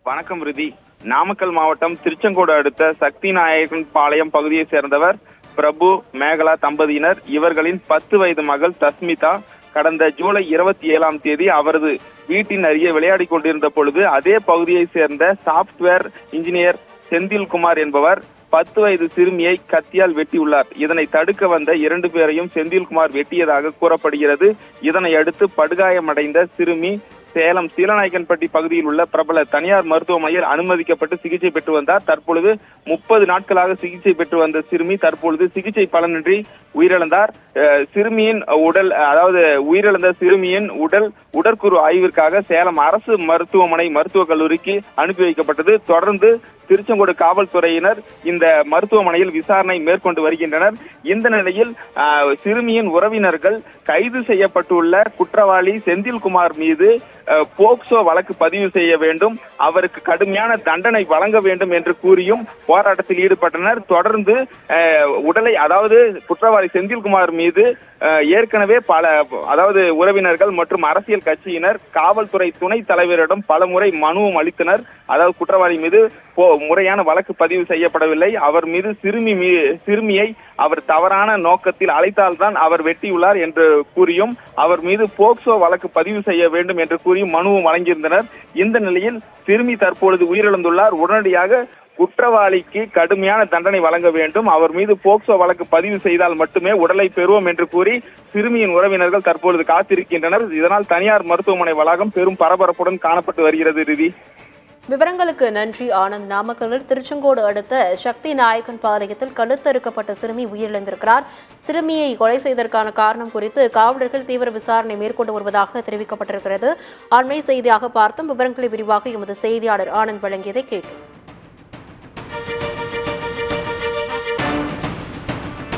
வணக்கம் ரிதி. நாமக்கல் மாவட்டம் திருச்செங்கோடு அடுத்த சக்தி நாயக்கன் பாளையம் பகுதியை சேர்ந்தவர் பிரபு மேகலா தம்பதியினர். இவர்களின் 10 வயது மகள் தஸ்மிதா கடந்த ஜூலை 27ஆம் தேதி அவரது வீட்டின் அருகே விளையாடி கொண்டிருந்த பொழுது அதே பகுதியை சேர்ந்த சாப்ட்வேர் இன்ஜினியர் செந்தில்குமார் என்பவர் 10 வயது சிறுமியை கத்தியால் வெட்டியுள்ளார். இதனை தடுக்க வந்த 2 பேரையும் செந்தில்குமார் வெட்டியதாக கூறப்படுகிறது. இதனை அடுத்து படுகாயமடைந்த சிறுமி சேலம் சீலநாயக்கன்பட்டி பகுதியில் உள்ள பிரபல தனியார் மருத்துவமனையில் அனுமதிக்கப்பட்டு சிகிச்சை பெற்று வந்தார். தற்பொழுது 30 நாட்களாக சிகிச்சை பெற்று வந்த சிறுமி தற்பொழுது சிகிச்சை பலனின்றி உயிரிழந்தார். சிறுமியின் உடல் உயிரிழந்த சிறுமியின் உடற்கூறு ஆய்விற்காக சேலம் அரசு மருத்துவமனை மருத்துவக் கல்லூரிக்கு அனுப்பி வைக்கப்பட்டது. தொடர்ந்து திருச்செங்கோடு காவல்துறையினர் இந்த மருத்துவமனையில் விசாரணை மேற்கொண்டு வருகின்றனர். இந்த நிலையில் சிறுமியின் உறவினர்கள் கைது செய்யப்பட்டுள்ள குற்றவாளி செந்தில்குமார் மீது போக்சோ வழக்கு பதிவு செய்ய வேண்டும், அவருக்கு கடுமையான தண்டனை வழங்க வேண்டும் என்று கூறியும் போராட்டத்தில் ஈடுபட்டனர். தொடர்ந்து குற்றவாளி செந்தில்குமார் மீது ஏற்கனவே உறவினர்கள் மற்றும் அரசியல் கட்சியினர் காவல்துறை துணை தலைவரிடம் பலமுறை மனுவும் அளித்தனர். குற்றவாளி மீது முறையான வழக்கு பதிவு செய்யப்படவில்லை, அவர் மீது சிறுமியை அவர் தவறான நோக்கத்தில் அழைத்தால்தான் அவர் வெட்டியுள்ளார் என்று கூறியும் அவர் மீது போக்சோ வழக்கு பதிவு செய்ய வேண்டும் என்று கூறியும் மனுவும் வழங்கியிருந்தனர். இந்த நிலையில் சிறுமி தற்பொழுது உயிரிழந்துள்ளார். உடனடியாக குற்றவாளிக்கு கடுமையான தண்டனை வழங்க வேண்டும், அவர் மீது போக்சோ வழக்கு பதிவு செய்தால் மட்டுமே உடலை பெறுவோம் என்று கூறி சிறுமியின் உறவினர்கள் தற்பொழுது காத்திருக்கின்றனர். இதனால் தனியார் மருத்துவமனை வளாகம் பெரும் பரபரப்புடன் காணப்பட்டு வருகிறது. ரிதி, விவரங்களுக்கு நன்றி ஆனந்த். நாமக்கல்லில் திருச்செங்கோடு அடுத்த சக்தி நாயக்கன் பாளையத்தில் கழுத்தறுக்கப்பட்ட சிறுமி உயிரிழந்திருக்கிறார். சிறுமியை கொலை செய்ததற்கான காரணம் குறித்து காவலர்கள் தீவிர விசாரணை மேற்கொண்டு வருவதாக தெரிவிக்கப்பட்டிருக்கிறது. அண்மை செய்தியாக பார்த்தோம். விவரங்களை விரிவாக எமது செய்தியாளர் ஆனந்த் வழங்கியதை கேட்டோம்.